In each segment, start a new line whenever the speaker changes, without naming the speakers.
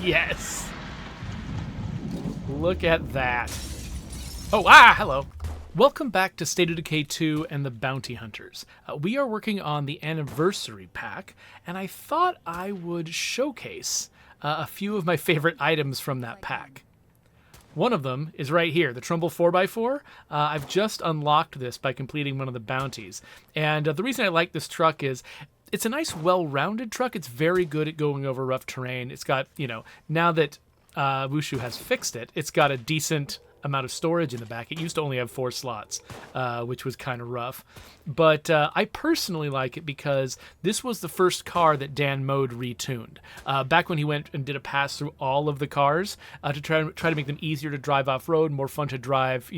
Yes. Look at that. Oh, hello. Welcome back to State of Decay 2 and the Bounty Hunters. We are working on the Anniversary Pack, and I thought I would showcase a few of my favorite items from that pack. One of them is right here, the Trumbull 4x4. I've just unlocked this by completing one of the bounties. And the reason I like this truck is it's a nice, well-rounded truck. It's very good at going over rough terrain. It's got, now that Wushu has fixed it, it's got a decent amount of storage in the back. It used to only have 4 slots, which was kind of rough. But I personally like it because this was the first car that Dan Mode retuned. Back when he went and did a pass through all of the cars to try to make them easier to drive off-road, more fun to drive,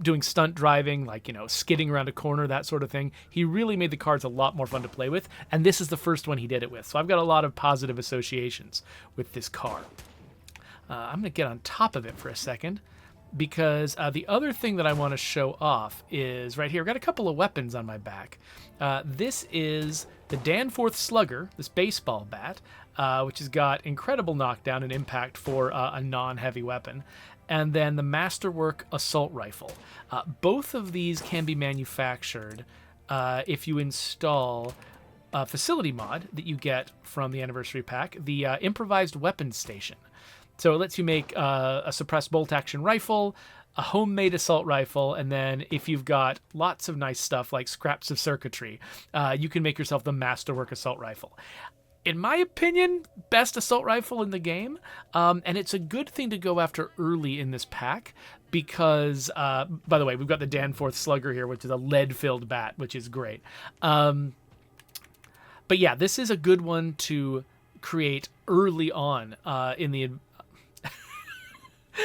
doing stunt driving, like, skidding around a corner, that sort of thing. He really made the cars a lot more fun to play with, and this is the first one he did it with. So I've got a lot of positive associations with this car. I'm going to get on top of it for a second, because the other thing that I want to show off is right here. I've got a couple of weapons on my back. This is the Danforth Slugger, this baseball bat, which has got incredible knockdown and impact for a non-heavy weapon. And then the Masterwork Assault Rifle. Both of these can be manufactured if you install a facility mod that you get from the Anniversary Pack, the Improvised Weapons Station. So it lets you make a suppressed bolt-action rifle, a homemade assault rifle, and then if you've got lots of nice stuff like scraps of circuitry, you can make yourself the Masterwork Assault Rifle. In my opinion, best assault rifle in the game, and it's a good thing to go after early in this pack because, by the way, we've got the Danforth Slugger here, which is a lead-filled bat, which is great. But yeah, this is a good one to create early on in the...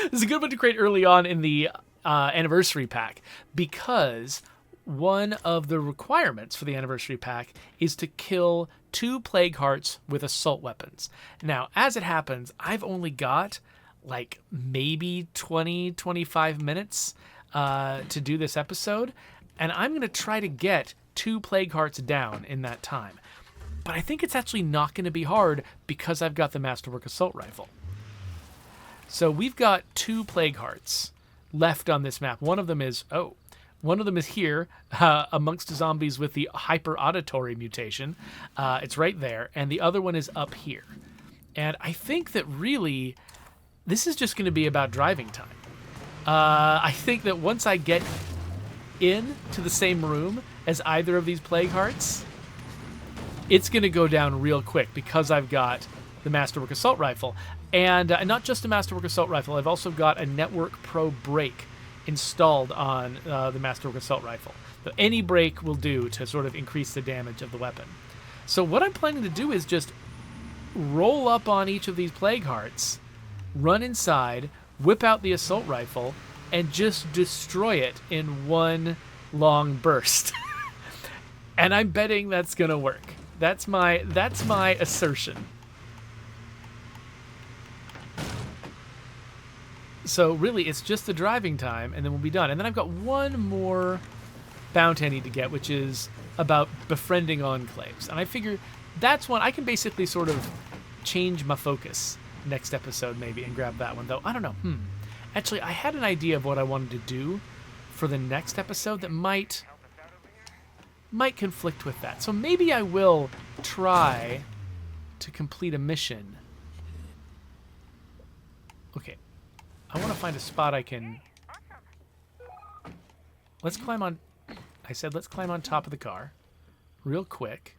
This is a good one to create early on in the Anniversary Pack because one of the requirements for the Anniversary Pack is to kill 2 Plague Hearts with assault weapons. Now, as it happens, I've only got like maybe 20-25 minutes to do this episode, and I'm going to try to get 2 Plague Hearts down in that time. But I think it's actually not going to be hard because I've got the Masterwork Assault Rifle. So we've got 2 Plague Hearts left on this map. One of them is here amongst the zombies with the hyper auditory mutation. It's right there. And the other one is up here. And I think that really this is just going to be about driving time. I think that once I get into the same room as either of these Plague Hearts, it's going to go down real quick because I've got the Masterwork Assault Rifle. And not just a Masterwork Assault Rifle, I've also got a Network Pro brake installed on the Masterwork Assault Rifle. So any brake will do to sort of increase the damage of the weapon. So what I'm planning to do is just roll up on each of these Plague Hearts, run inside, whip out the Assault Rifle, and just destroy it in one long burst. And I'm betting that's going to work. That's my assertion. So really, it's just the driving time, and then we'll be done. And then I've got one more bounty I need to get, which is about befriending enclaves. And I figure that's one I can basically sort of change my focus next episode maybe and grab that one. Though, I don't know. Actually, I had an idea of what I wanted to do for the next episode that might conflict with that. So maybe I will try to complete a mission. Okay. I want to find a spot I can... Let's climb on... I said let's climb on top of the car. Real quick.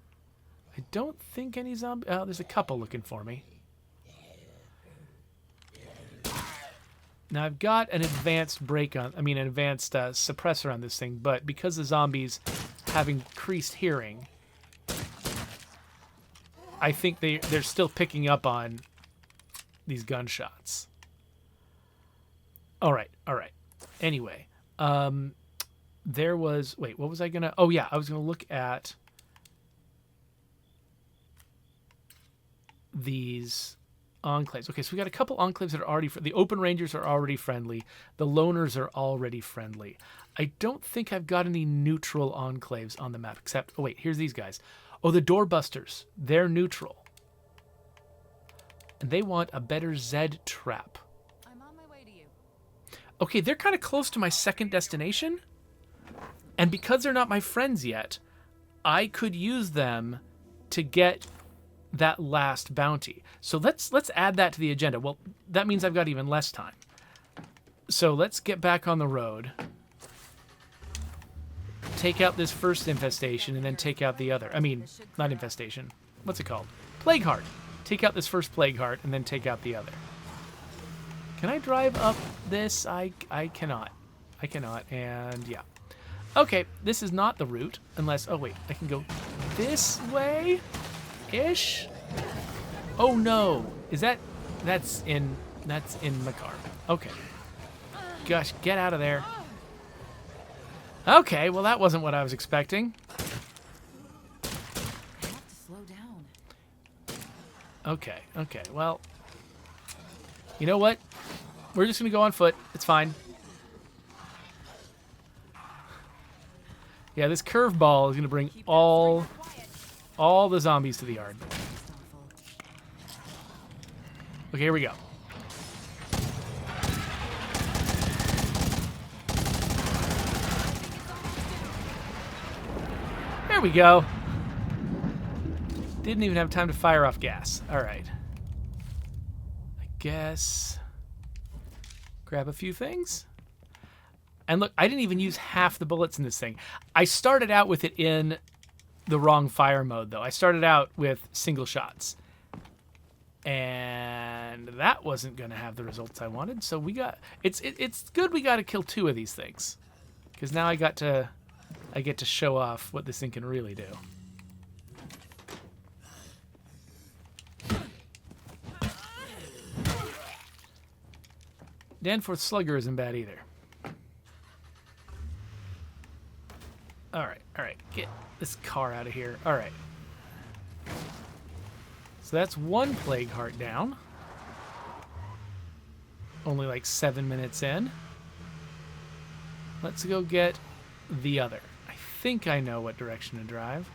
I don't think any zombie... Oh, there's a couple looking for me. Now, I've got an advanced an advanced suppressor on this thing, but because the zombies have increased hearing, I think they're still picking up on these gunshots. All right. Anyway, there was... Wait, what was I going to... Oh, yeah, I was going to look at these enclaves. Okay, so we got a couple enclaves that are already... The Open Rangers are already friendly. The Loners are already friendly. I don't think I've got any neutral enclaves on the map, except... Oh, wait, here's these guys. Oh, the doorbusters. They're neutral. And they want a better Z trap.
I'm on my way to you.
Okay, they're kind of close to my second destination. And because they're not my friends yet, I could use them to get that last bounty. So let's add that to the agenda. Well, that means I've got even less time. So let's get back on the road. Take out this first infestation and then take out the other. I mean, not infestation. What's it called? Plague heart. Take out this first plague heart and then take out the other. Can I drive up this? I cannot. I cannot. And yeah. Okay, this is not the route unless... Oh, wait. I can go this way-ish? Oh, no. Is that... That's in the car. Okay. Gosh, get out of there. Okay, well, that wasn't what I was expecting.
I have to slow down.
Okay, well... You know what? We're just going to go on foot. It's fine. Yeah, this curveball is going to bring all the zombies to the yard. Okay, here we go. There we go. Didn't even have time to fire off gas. All right. I guess grab a few things. And look, I didn't even use half the bullets in this thing. I started out with it in the wrong fire mode, though. I started out with single shots. And that wasn't going to have the results I wanted. So we got... It's good we got to kill 2 of these things. Because now I get to show off what this thing can really do. Danforth Slugger isn't bad either. All right, get this car out of here. All right. So that's 1 plague heart down. Only like 7 minutes in. Let's go get the other. I think I know what direction to drive.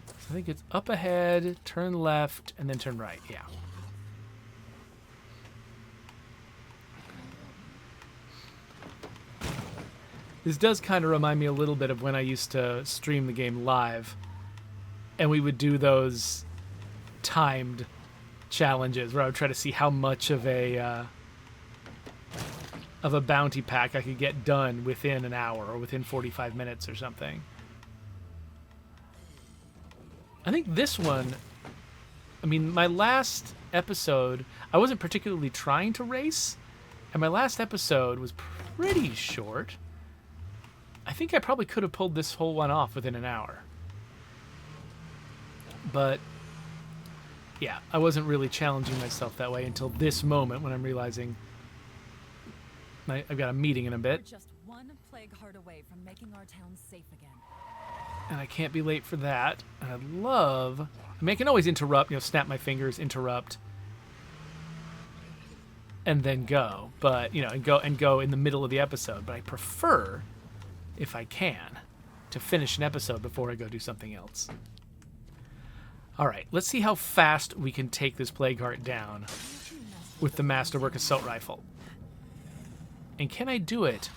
So I think it's up ahead, turn left, and then turn right. Yeah. This does kind of remind me a little bit of when I used to stream the game live, and we would do those timed challenges where I would try to see how much of a bounty pack I could get done within an hour or within 45 minutes or something. I think this one, I mean, my last episode, I wasn't particularly trying to race, and my last episode was pretty short. I think I probably could have pulled this whole one off within an hour. But, yeah, I wasn't really challenging myself that way until this moment when I'm realizing I've got a meeting in a bit.
We're just 1 plague heart away from making our town safe again.
And I can't be late for that. And I'd love... I mean, I can always interrupt, snap my fingers, interrupt, and then go. But, and go in the middle of the episode. But I prefer, if I can, to finish an episode before I go do something else. All right, let's see how fast we can take this plague heart down with the Masterwork Assault Rifle. And can I do it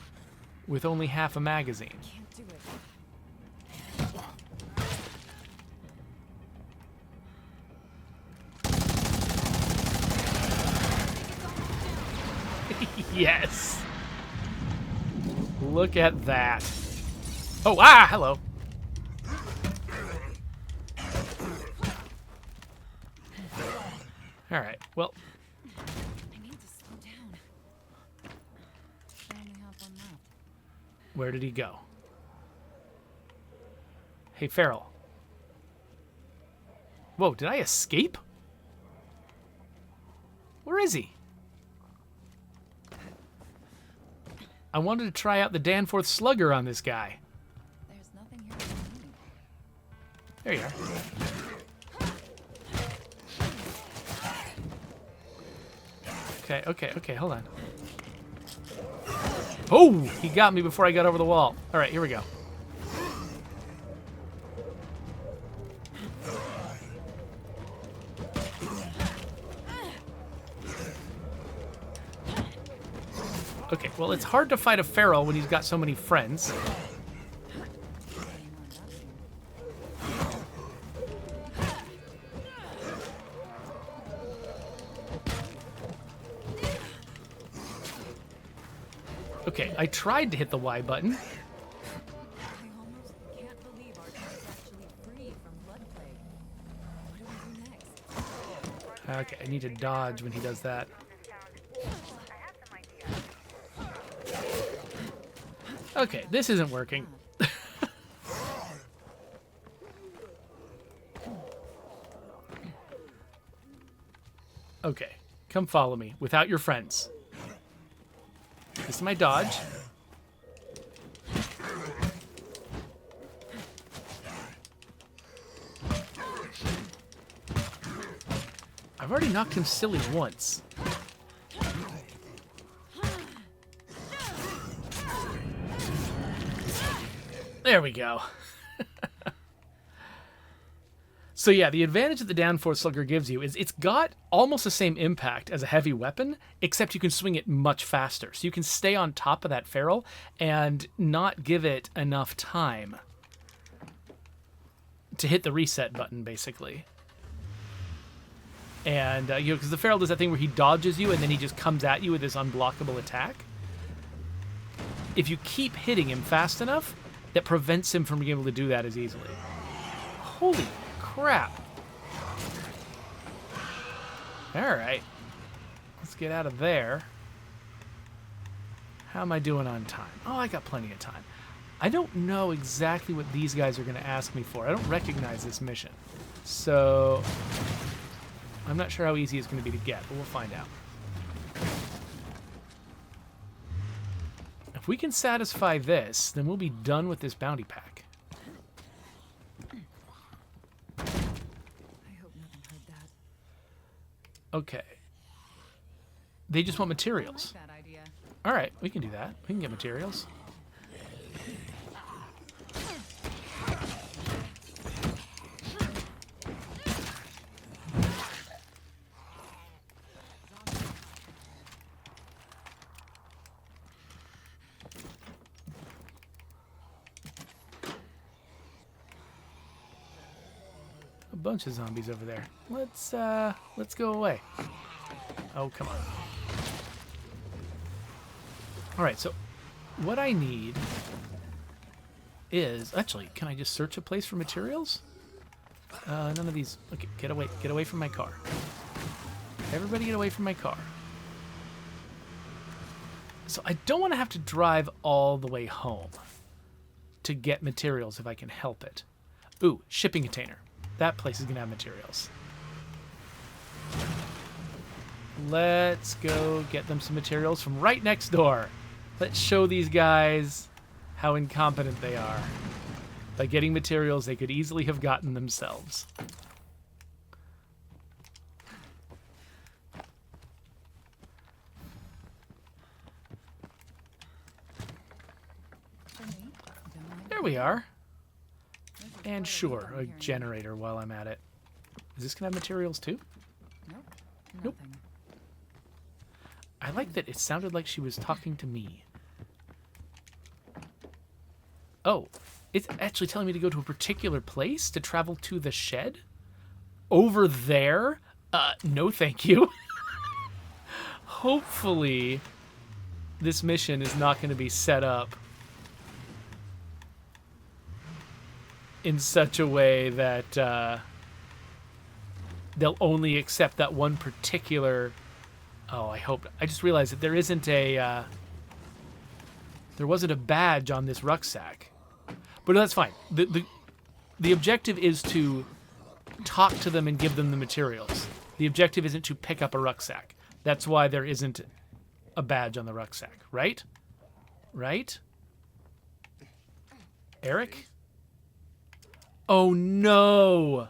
with only half a magazine?
Can't do it.
Yes. Look at that. Oh, hello. All right, well.
I need to slow down. I only have 1 left.
Where did he go? Hey, Farrell. Whoa, did I escape? Where is he? I wanted to try out the Danforth Slugger on this guy.
There's nothing here for me.
There you are. Okay, hold on. Oh, he got me before I got over the wall. All right, here we go. Well, it's hard to fight a feral when he's got so many friends. Okay, I tried to hit the Y button.
I almost can't believe our town is actually free from blood plague. What do we do next?
Okay, I need to dodge when he does that. Okay, this isn't working. Okay, come follow me without your friends. This is my dodge. I've already knocked him silly once. There we go. So yeah, the advantage that the downforce slugger gives you is it's got almost the same impact as a heavy weapon, except you can swing it much faster. So you can stay on top of that feral and not give it enough time to hit the reset button, basically. And, you know, because the feral does that thing where he dodges you and then he just comes at you with this unblockable attack. If you keep hitting him fast enough, that prevents him from being able to do that as easily. Holy crap. Alright. Let's get out of there. How am I doing on time? Oh, I got plenty of time. I don't know exactly what these guys are going to ask me for. I don't recognize this mission. So, I'm not sure how easy it's going to be to get, but we'll find out. If we can satisfy this, then we'll be done with this bounty pack.
I hope nothing heard that.
Okay. They just want materials.
I like that idea.
All right, we can do that. We can get materials. A bunch of zombies over there. Let's go away. Oh, come on. All right, so what I need is actually, can I just search a place for materials? None of these. Okay, get away from my car. Everybody get away from my car. So I don't want to have to drive all the way home to get materials if I can help it. Ooh, shipping container. That place is going to have materials. Let's go get them some materials from right next door. Let's show these guys how incompetent they are. By getting materials they could easily have gotten themselves.
For me, don't mind.
There we are. And sure, a generator while I'm at it. Is this going to have materials too?
Nope.
Nope.
Nothing.
I like that it sounded like she was talking to me. Oh, it's actually telling me to go to a particular place to travel to the shed? Over there? No thank you. Hopefully, this mission is not going to be set up in such a way that they'll only accept that one particular... Oh, I hope... I just realized that there isn't a... there wasn't a badge on this rucksack. But that's fine. The objective is to talk to them and give them the materials. The objective isn't to pick up a rucksack. That's why there isn't a badge on the rucksack, right? Right? Eric? Oh no!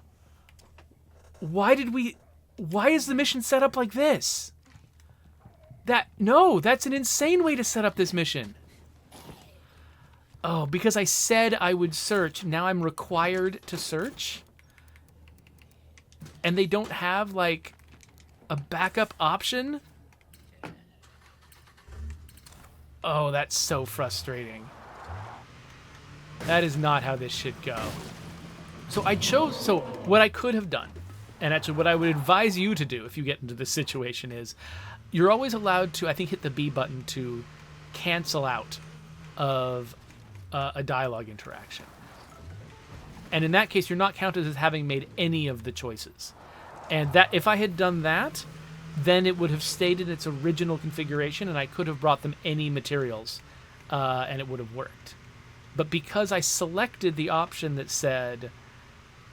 Why is the mission set up like this? No, that's an insane way to set up this mission. Oh, because I said I would search, now I'm required to search? And they don't have, like, a backup option? Oh, that's so frustrating. That is not how this should go. So what I could have done, and actually what I would advise you to do if you get into this situation is, you're always allowed to, I think, hit the B button to cancel out of a dialogue interaction. And in that case, you're not counted as having made any of the choices. And that if I had done that, then it would have stayed in its original configuration, and I could have brought them any materials, and it would have worked. But because I selected the option that said,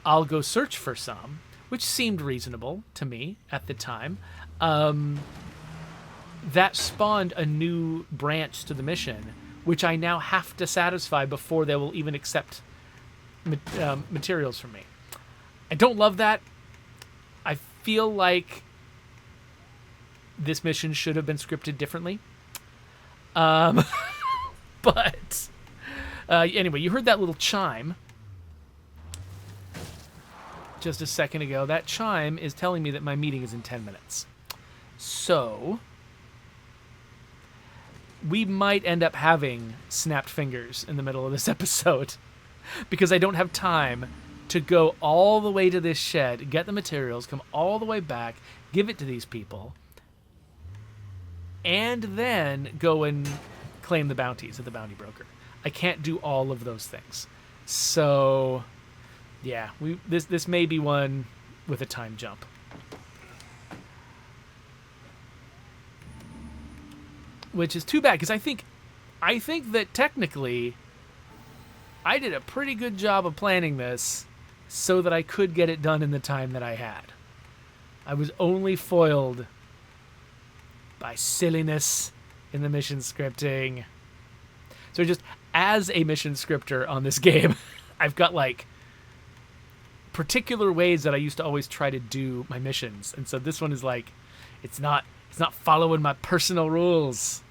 I'll go search for some, which seemed reasonable to me at the time, that spawned a new branch to the mission, which I now have to satisfy before they will even accept materials from me. I don't love that. I feel like this mission should have been scripted differently. But anyway, you heard that little chime just a second ago. That chime is telling me that my meeting is in 10 minutes. So we might end up having snapped fingers in the middle of this episode because I don't have time to go all the way to this shed, get the materials, come all the way back, give it to these people, and then go and claim the bounties at the bounty broker. I can't do all of those things. So, yeah, this may be one with a time jump. Which is too bad, because I think that technically I did a pretty good job of planning this so that I could get it done in the time that I had. I was only foiled by silliness in the mission scripting. So just as a mission scripter on this game, I've got like particular ways that I used to always try to do my missions. And so this one is like, it's not following my personal rules.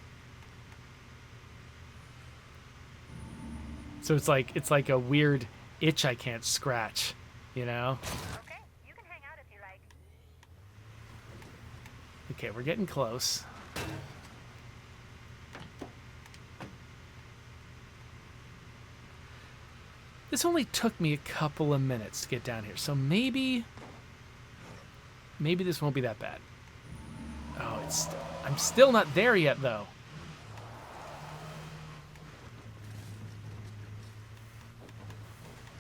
So it's like a weird itch I can't scratch, you know?
Okay, you can hang out if you like.
Okay, we're getting close. This only took me a couple of minutes to get down here, so maybe this won't be that bad. Oh, I'm still not there yet, though.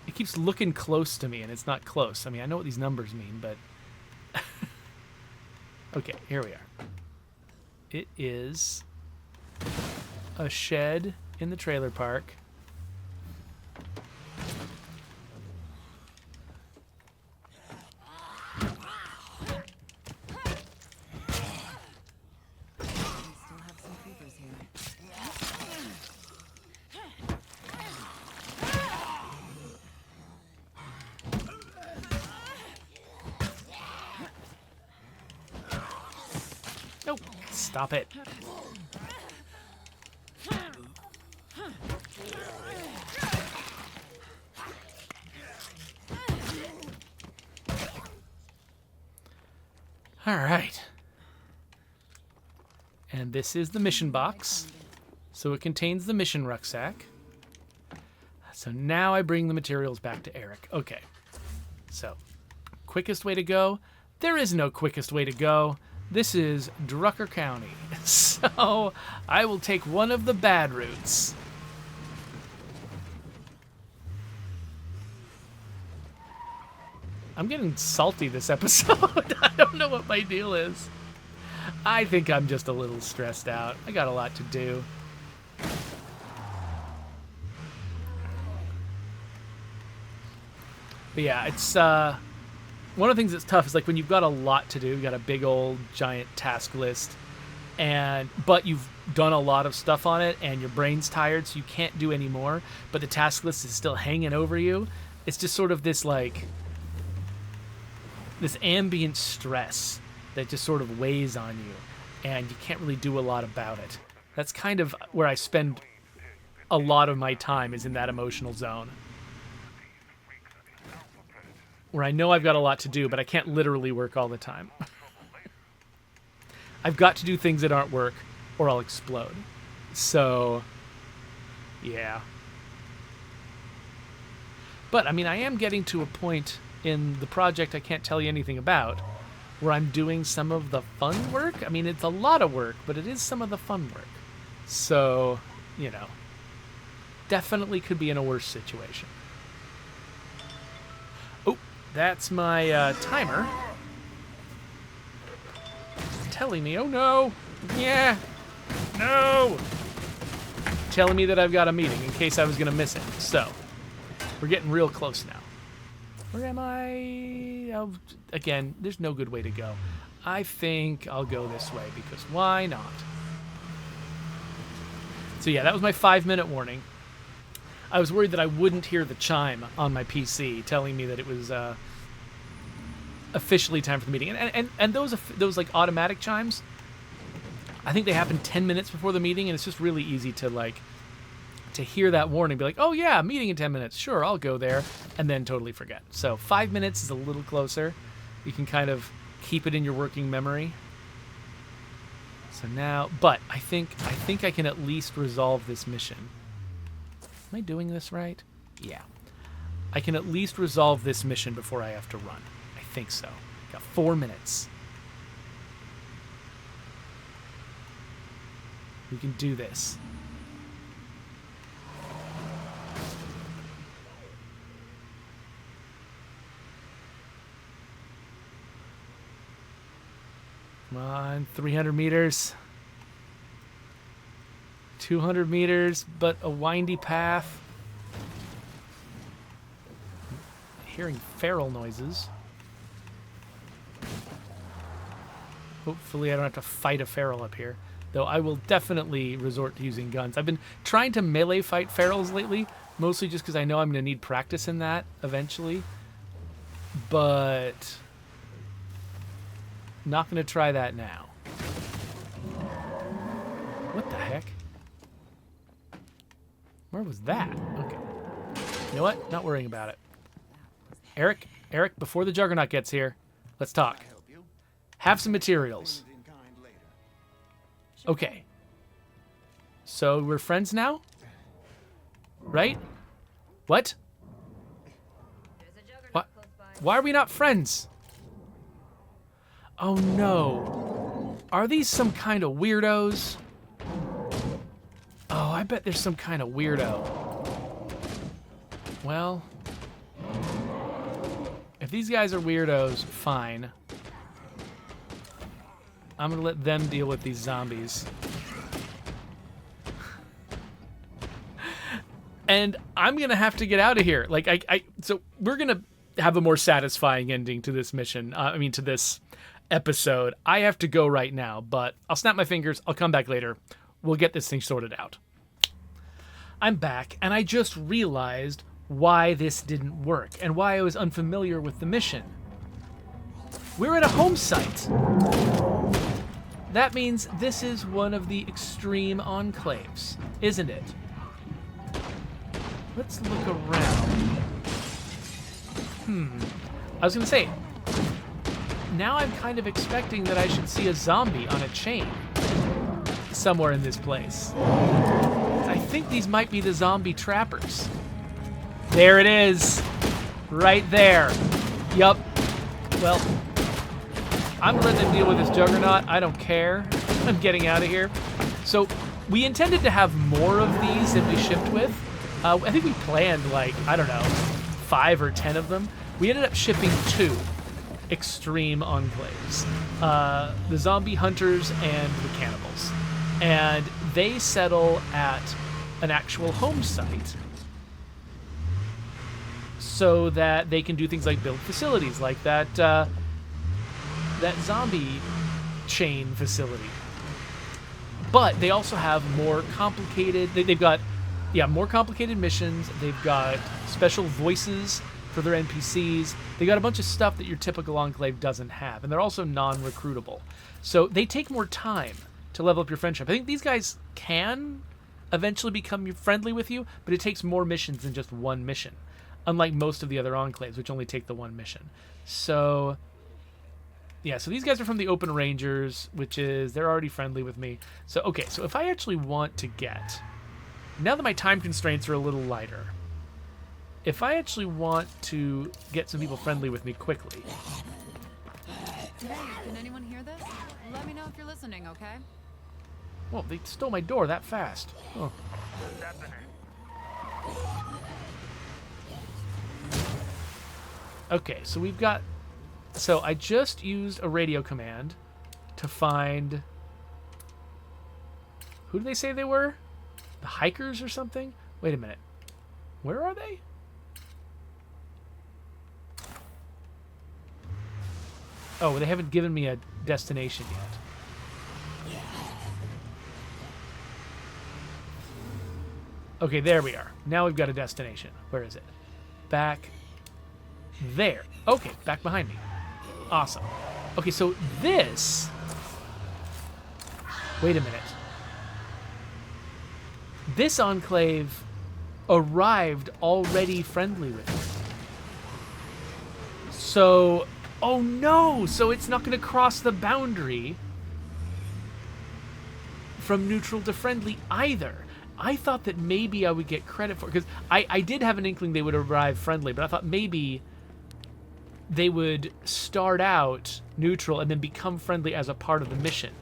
It keeps looking close to me, and it's not close. I mean, I know what these numbers mean, but... Okay, here we are. It is a shed in the trailer park. Nope. Stop it. All right. And this is the mission box. So it contains the mission rucksack. So now I bring the materials back to Eric. Okay. So, quickest way to go? There is no quickest way to go. This is Drucker County. So I will take one of the bad routes. I'm getting salty this episode. I don't know what my deal is. I think I'm just a little stressed out. I got a lot to do. But yeah, it's one of the things that's tough is like when you've got a lot to do, you've got a big old giant task list, but you've done a lot of stuff on it and your brain's tired, so you can't do any more, but the task list is still hanging over you. It's just sort of this like this ambient stress that just sort of weighs on you, and you can't really do a lot about it. That's kind of where I spend a lot of my time, is in that emotional zone, where I know I've got a lot to do, but I can't literally work all the time. I've got to do things that aren't work, or I'll explode. So, yeah. But, I mean, I am getting to a point in the project I can't tell you anything about where I'm doing some of the fun work. I mean, it's a lot of work, but it is some of the fun work. So, you know, definitely could be in a worse situation. Oh, that's my timer. Telling me, oh no, yeah, no. Telling me that I've got a meeting in case I was going to miss it. So, we're getting real close now. Where am I? Oh, again, there's no good way to go. I think I'll go this way because why not? So yeah, that was my 5-minute warning. I was worried that I wouldn't hear the chime on my PC telling me that it was officially time for the meeting. And those like automatic chimes, I think they happen 10 minutes before the meeting, and it's just really easy to to hear that warning, be like, oh yeah, meeting in 10 minutes, sure, I'll go there, and then totally forget. So 5 minutes is a little closer. You can kind of keep it in your working memory. So now, but I think I can at least resolve this mission. Am I doing this right? Yeah. I can at least resolve this mission before I have to run. I think so. Got 4 minutes. We can do this. Come on, 300 meters. 200 meters, but a windy path. Hearing feral noises. Hopefully I don't have to fight a feral up here. Though I will definitely resort to using guns. I've been trying to melee fight ferals lately, mostly just because I know I'm going to need practice in that eventually. But not going to try that now. What the heck? Where was that? Okay. You know what? Not worrying about it. Eric, before the Juggernaut gets here, let's talk. Have some materials. Okay. So we're friends now? Right? What? Why are we not friends? Oh no. Are these some kind of weirdos? Oh, I bet there's some kind of weirdo. Well, if these guys are weirdos, fine. I'm gonna let them deal with these zombies. And I'm gonna have to get out of here. So we're gonna have a more satisfying ending to this mission. To this episode. I have to go right now, but I'll snap my fingers. I'll come back later. We'll get this thing sorted out. I'm back, and I just realized why this didn't work and why I was unfamiliar with the mission. We're at a home site. That means this is one of the extreme enclaves, isn't it? Let's look around. I was gonna say, now I'm kind of expecting that I should see a zombie on a chain somewhere in this place. I think these might be the zombie trappers. There it is. Right there. Yup. Well, I'm gonna let them deal with this Juggernaut. I don't care. I'm getting out of here. So we intended to have more of these than we shipped with. I think we planned 5 or 10 of them. We ended up shipping 2 extreme enclaves. The zombie hunters and the cannibals. And they settle at an actual home site so that they can do things like build facilities, like that zombie chain facility. But they also have more complicated... They've got more complicated missions. They've got special voices for their NPCs. They got a bunch of stuff that your typical Enclave doesn't have. And they're also non-recruitable. So they take more time to level up your friendship. I think these guys can eventually become friendly with you, but it takes more missions than just one mission. Unlike most of the other Enclaves, which only take the one mission. So Yeah, so these guys are from the Open Rangers, which is, they're already friendly with me. So, okay, so if I actually want to get, now that my time constraints are a little lighter, if I actually want to get some people friendly with me quickly.
Hey, can anyone hear this? Let me know if you're listening, okay?
Well, they stole my door that fast. Oh. Okay, so we've got... So I just used a radio command to find... Who do they say they were? The hikers or something? Wait a minute. Where are they? Oh, they haven't given me a destination yet. Okay, there we are. Now we've got a destination. Where is it? Back there. Okay, back behind me. Awesome. Okay, so this... Wait a minute. This Enclave arrived already friendly with me. So... Oh no! So it's not going to cross the boundary from neutral to friendly either. I thought that maybe I would get credit for it, because I did have an inkling they would arrive friendly, but I thought maybe they would start out neutral and then become friendly as a part of the mission.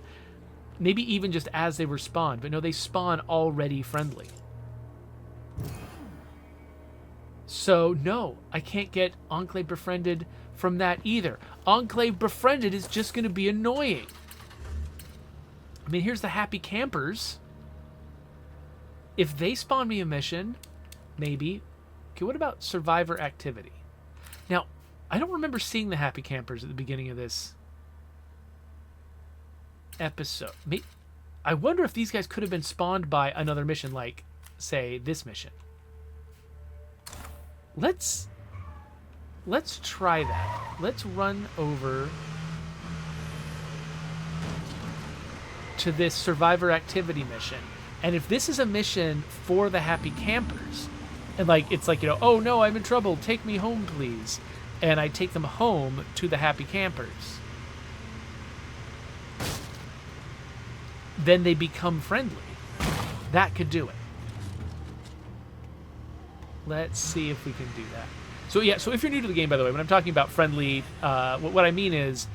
Maybe even just as they were spawned, but no, they spawn already friendly. So no, I can't get Enclave befriended from that either. Enclave befriended is just going to be annoying. I mean, here's the happy campers. If they spawn me a mission, maybe. Okay, what about survivor activity? Now, I don't remember seeing the happy campers at the beginning of this episode. I wonder if these guys could have been spawned by another mission, like, say, this mission. Let's try that. Let's run over to this survivor activity mission. And if this is a mission for the happy campers, and like it's like, you know, oh no, I'm in trouble, take me home please, and I take them home to the happy campers, then they become friendly. That could do it. Let's see if we can do that. So yeah, so if you're new to the game, by the way, when I'm talking about friendly, what I mean is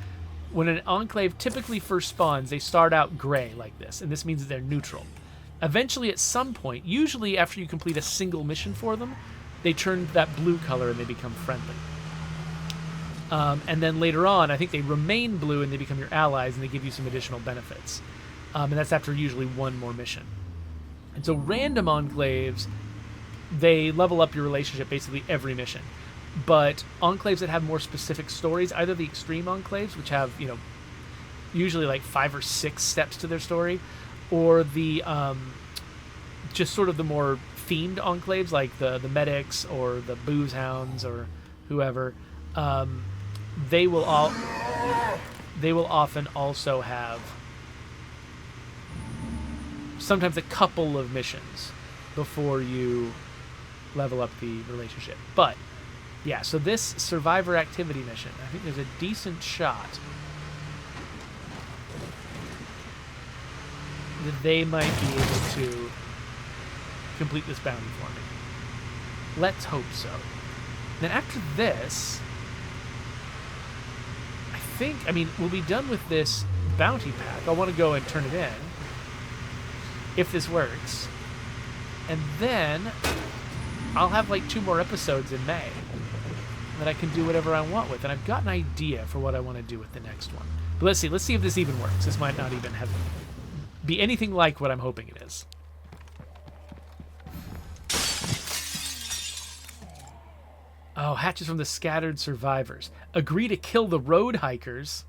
when an Enclave typically first spawns, they start out gray like this, and this means that they're neutral. Eventually, at some point, usually after you complete a single mission for them, they turn that blue color and they become friendly. And then later on, I think they remain blue and they become your allies and they give you some additional benefits. And that's after usually one more mission. And so random Enclaves, they level up your relationship basically every mission. But Enclaves that have more specific stories, either the extreme Enclaves, which have, you know, usually like 5 or 6 steps to their story, or the just sort of the more themed Enclaves, like the medics or the booze hounds or whoever, they will often also have sometimes a couple of missions before you level up the relationship. But yeah, so this survivor activity mission, I think there's a decent shot that they might be able to complete this bounty for me. Let's hope so. Then after this, I mean, we'll be done with this bounty pack. I want to go and turn it in, if this works. And then I'll have like 2 more episodes in May that I can do whatever I want with. And I've got an idea for what I want to do with the next one. But let's see if this even works. This might not even be anything like what I'm hoping it is. Oh, hatches from the scattered survivors. Agree to kill the road hikers.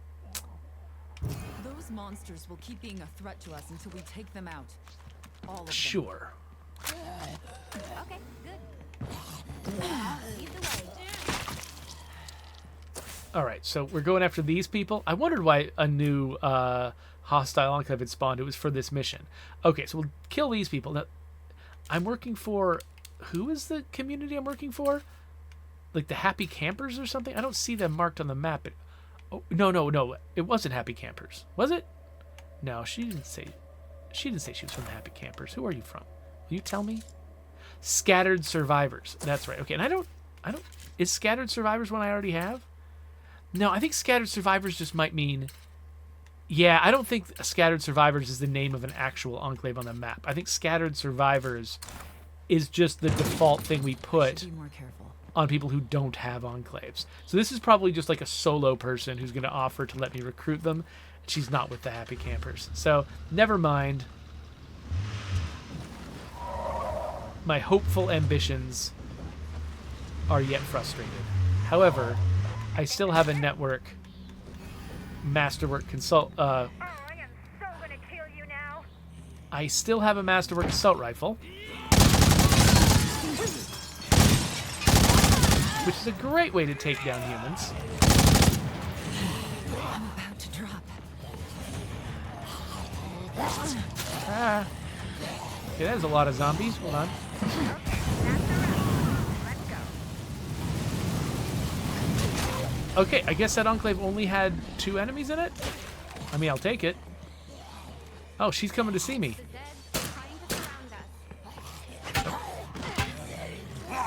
Those monsters will keep being a threat to us until we take them out. All of them.
Sure.
Okay, good. Lead the way.
All right, so we're going after these people. I wondered why a new hostile enclave had spawned. It was for this mission. Okay, so we'll kill these people. Now, I'm working for... Who is the community I'm working for? Like the Happy Campers or something? I don't see them marked on the map. Oh, no. It wasn't Happy Campers. Was it? No, she didn't say she was from the Happy Campers. Who are you from? Will you tell me? Scattered Survivors. That's right. Okay, and I don't is Scattered Survivors one I already have? No, I think Scattered Survivors just might mean yeah, I don't think Scattered Survivors is the name of an actual enclave on the map. I think Scattered Survivors is just the default thing we put
Should be more careful.
on people who don't have enclaves. So this is probably just like a solo person who's going to offer to let me recruit them. She's not with the Happy Campers. So never mind. My hopeful ambitions are yet frustrated. However, I still have a network masterwork consult.
Oh, I am so gonna kill you now.
I still have a masterwork assault rifle, which is a great way to take down humans.
I'm about to drop.
Ah. Okay, that is a lot of zombies. Hold on.
That's the round. Let's go.
Okay, I guess that enclave only had 2 enemies in it. I mean, I'll take it. Oh, she's coming to see me.
The dead trying to surround us.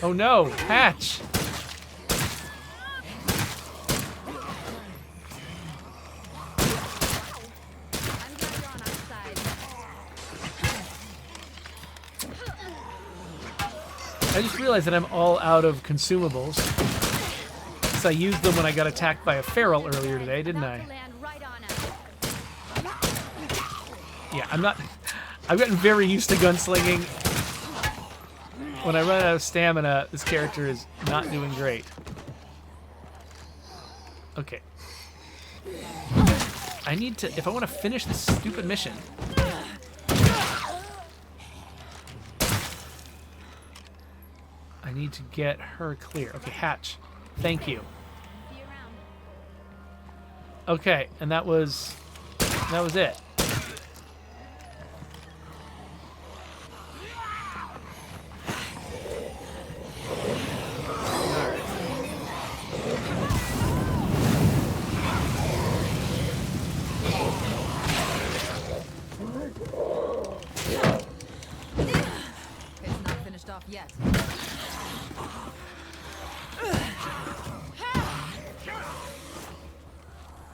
Oh no, Hatch!
I'm glad you're on our side.
I just realized that I'm all out of consumables. So I used them when I got attacked by a feral earlier today, didn't
About
I?
to land right on us.
Yeah, I've gotten very used to gunslinging. When I run out of stamina, this character is not doing great. Okay. I need to, if I want to finish this stupid mission. I need to get her clear. Okay, Hatch. Thank you.
See you around.
Okay, and that was it.
It's not finished off yet.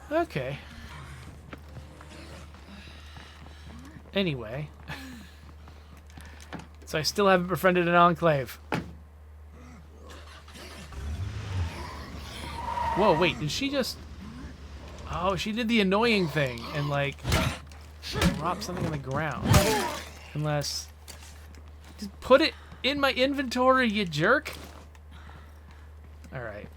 Okay. Anyway. So I still haven't befriended an enclave. Whoa, wait, did she just... Oh, she did the annoying thing and, like, drop something on the ground. Unless... Just put it in my inventory, you jerk! Alright.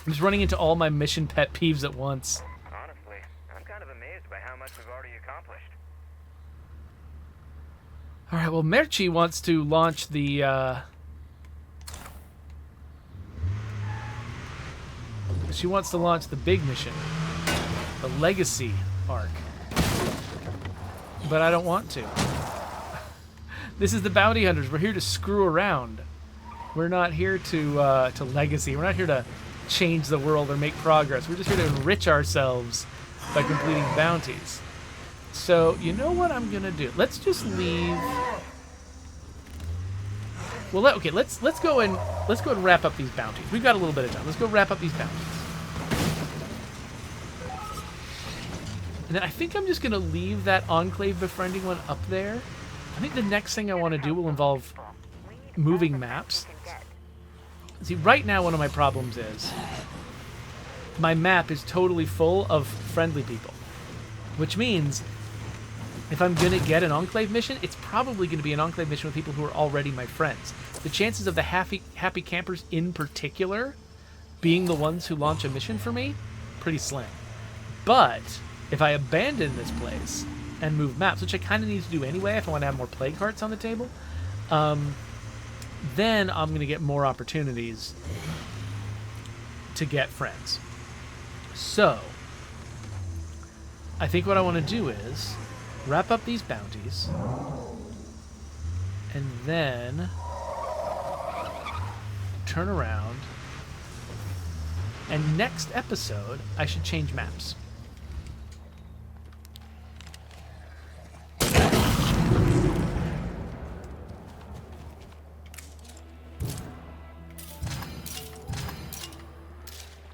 I'm just running into all my mission pet peeves at once.
Honestly, I'm kind of amazed by how much we've already accomplished.
Alright, well, Merci wants to launch the, She wants to launch the big mission. The Legacy arc. But I don't want to. This is the Bounty Hunters. We're here to screw around. We're not here to Legacy. We're not here to change the world or make progress. We're just here to enrich ourselves by completing bounties. So, you know what I'm gonna do? Let's just leave. Well, okay. Let's go and wrap up these bounties. We've got a little bit of time. Let's go wrap up these bounties. And then I think I'm just gonna leave that Enclave befriending one up there. I think the next thing I want to do will involve moving maps. See, right now one of my problems is my map is totally full of friendly people, which means if I'm going to get an Enclave mission, it's probably going to be an Enclave mission with people who are already my friends. The chances of the Happy Campers in particular being the ones who launch a mission for me, pretty slim. But if I abandon this place and move maps, which I kind of need to do anyway if I want to have more plague hearts on the table, then I'm going to get more opportunities to get friends. So, I think what I want to do is wrap up these bounties, and then turn around, and next episode, I should change maps.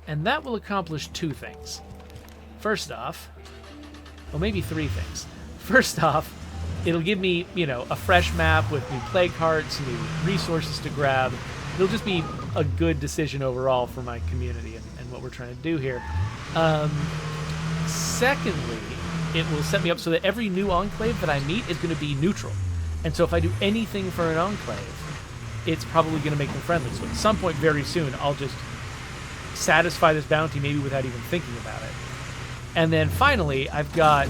And that will accomplish two things. First off, well, maybe three things. First off, it'll give me, a fresh map with new play cards, new resources to grab. It'll just be a good decision overall for my community and what we're trying to do here. Secondly, it will set me up so that every new Enclave that I meet is going to be neutral. And so if I do anything for an Enclave, it's probably going to make them friendly. So at some point very soon, I'll just satisfy this bounty maybe without even thinking about it. And then finally, I've got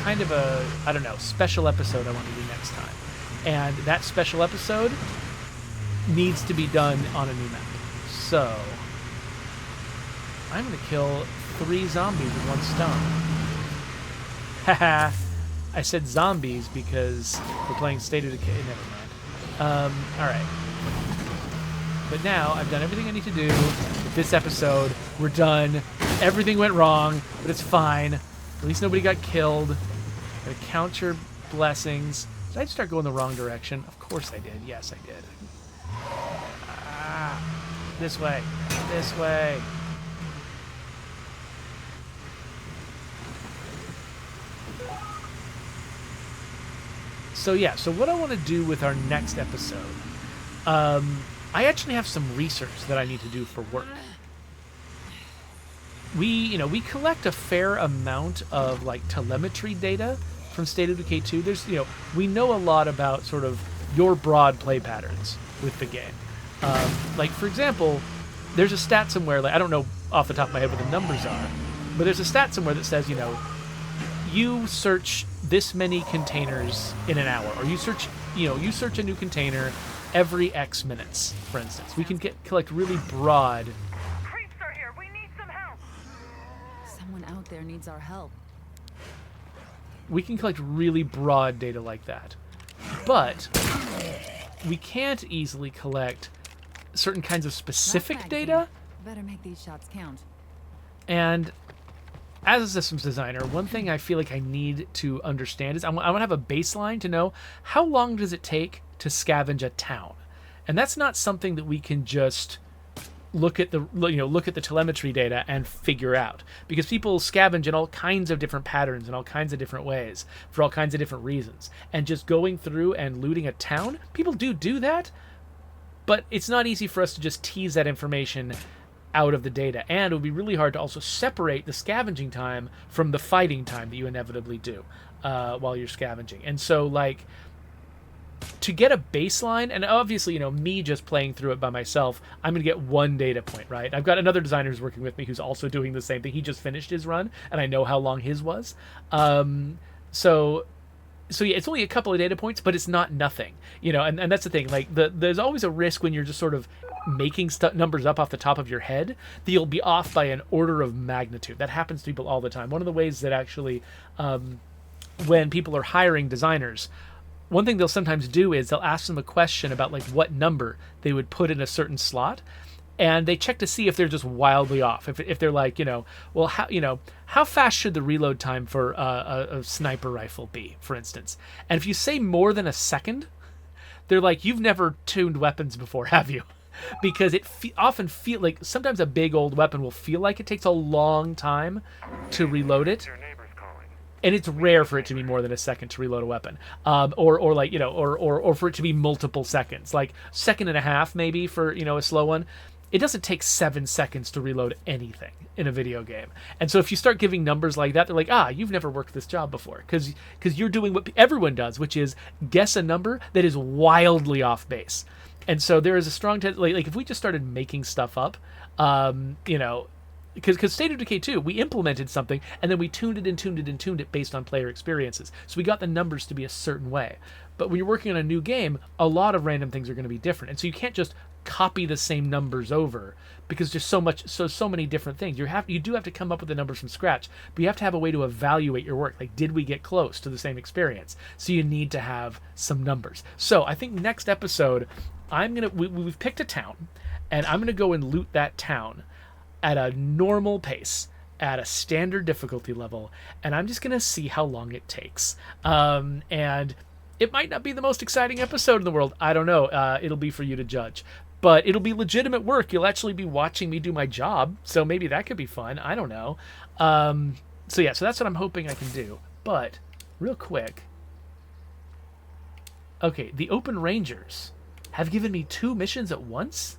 kind of a, special episode I want to do next time. And that special episode needs to be done on a new map. So I'm going to kill 3 zombies with 1 stone. Haha. I said zombies because we're playing State of Decay. Never mind. Alright. But now I've done everything I need to do with this episode. We're done. Everything went wrong, but it's fine. At least nobody got killed. Gotta count your blessings. Did I start going the wrong direction? Of course I did. Yes, I did. This way. This way. So yeah, so what I want to do with our next episode, I actually have some research that I need to do for work. We collect a fair amount of like telemetry data from State of Decay 2. There's, we know a lot about sort of your broad play patterns with the game. Like for example, there's a stat somewhere, like I don't know off the top of my head what the numbers are, but there's a stat somewhere that says, you search this many containers in an hour, or you search a new container every X minutes, for instance. We can collect really broad.
Creeps are here. We need some help.
Someone out there needs our help.
We can collect really broad data like that. But we can't easily collect certain kinds of specific data.
Better make these shots count.
And as a systems designer, one thing I feel like I need to understand is I want to have a baseline to know how long does it take to scavenge a town. And that's not something that we can just look at the telemetry data and figure out, because people scavenge in all kinds of different patterns in all kinds of different ways for all kinds of different reasons. And just going through and looting a town, people do that, but it's not easy for us to just tease that information out of the data, and it would be really hard to also separate the scavenging time from the fighting time that you inevitably do while you're scavenging. And so like to get a baseline, and obviously, me just playing through it by myself, I'm going to get one data point, right? I've got another designer who's working with me who's also doing the same thing. He just finished his run, and I know how long his was. So yeah, it's only a couple of data points, but it's not nothing, and that's the thing. Like there's always a risk when you're just sort of making numbers up off the top of your head that you'll be off by an order of magnitude. That happens to people all the time. One of the ways that actually, when people are hiring designers, one thing they'll sometimes do is they'll ask them a question about like what number they would put in a certain slot, and they check to see if they're just wildly off. If they're like, well, how fast should the reload time for a sniper rifle be, for instance? And if you say more than a second, they're like, you've never tuned weapons before, have you? Because it often feel like sometimes a big old weapon will feel like it takes a long time to reload it.
Your neighbor's calling.
And it's rare for it to be more than a second to reload a weapon, or for it to be multiple seconds, like second and a half maybe for a slow one. It doesn't take 7 seconds to reload anything in a video game. And so if you start giving numbers like that, they're like, you've never worked this job before, because you're doing what everyone does, which is guess a number that is wildly off base. And so there is a strong like if we just started making stuff up, because State of Decay 2, we implemented something, and then we tuned it based on player experiences. So we got the numbers to be a certain way. But when you're working on a new game, a lot of random things are going to be different. And so you can't just copy the same numbers over, because there's so many different things. You do have to come up with the numbers from scratch, but you have to have a way to evaluate your work. Like, did we get close to the same experience? So you need to have some numbers. So I think next episode, we've picked a town, and I'm gonna go and loot that town at a normal pace, at a standard difficulty level, and I'm just gonna see how long it takes. And it might not be the most exciting episode in the world. I don't know. It'll be for you to judge. But it'll be legitimate work. You'll actually be watching me do my job, so maybe that could be fun. I don't know. So that's what I'm hoping I can do. But real quick, okay, the Open Rangers have given me 2 missions at once?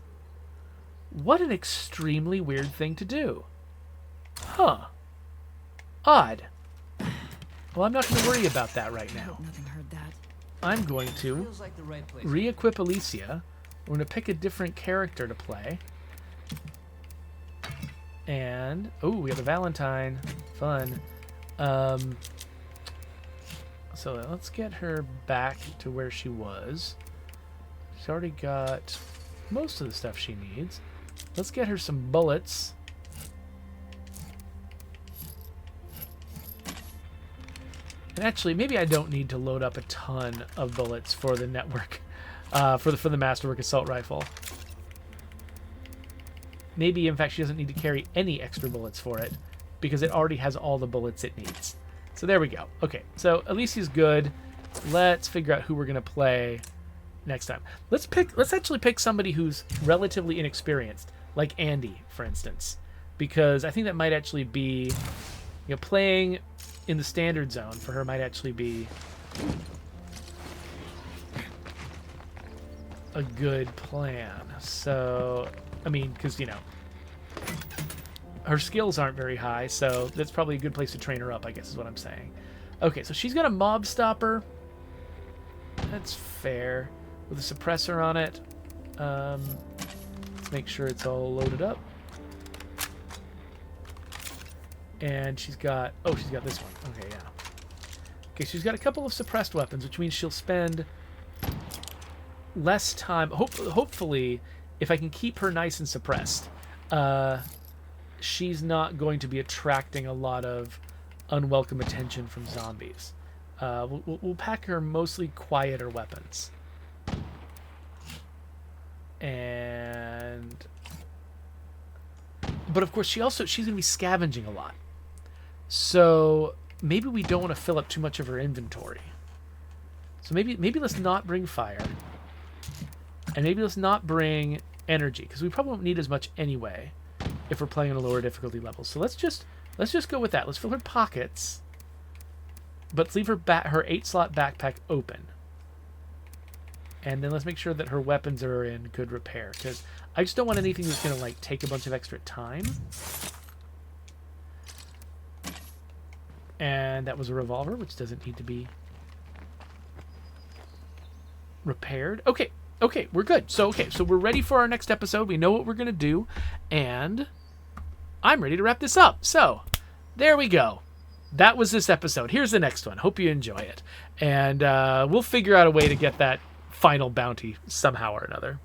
What an extremely weird thing to do. Huh. Odd. Well, I'm not going to worry about that right now.
Nothing heard that.
I'm going to
Feels like the right place.
re-equip Alicia. We're going to pick a different character to play. And, oh, we have a Valentine. Fun. So let's get her back to where she was. She's already got most of the stuff she needs. Let's get her some bullets. And actually, maybe I don't need to load up a ton of bullets for the network, for the Masterwork Assault Rifle. Maybe, in fact, she doesn't need to carry any extra bullets for it, because it already has all the bullets it needs. So there we go. Okay, so Alicia's good. Let's figure out who we're gonna play next time. Let's actually pick somebody who's relatively inexperienced, like Andy, for instance, because I think that might actually be, playing in the standard zone for her might actually be a good plan. So, I mean, because, her skills aren't very high, so that's probably a good place to train her up, I guess is what I'm saying. Okay, so she's got a mob stopper. That's fair. With a suppressor on it. Let's make sure it's all loaded up. And she's got this one. Okay, yeah. Okay, she's got a couple of suppressed weapons, which means she'll spend less time. Hopefully, if I can keep her nice and suppressed, she's not going to be attracting a lot of unwelcome attention from zombies. We'll pack her mostly quieter weapons. But of course, she's going to be scavenging a lot. So maybe we don't want to fill up too much of her inventory. So maybe let's not bring fire. And maybe let's not bring energy, because we probably won't need as much anyway if we're playing on a lower difficulty level. So let's just go with that. Let's fill her pockets, but let's leave her 8-slot backpack open. And then let's make sure that her weapons are in good repair, because I just don't want anything that's going to take a bunch of extra time. And that was a revolver, which doesn't need to be repaired. Okay, we're good. So we're ready for our next episode. We know what we're going to do, and I'm ready to wrap this up. So there we go. That was this episode. Here's the next one. Hope you enjoy it. And we'll figure out a way to get that final bounty somehow or another.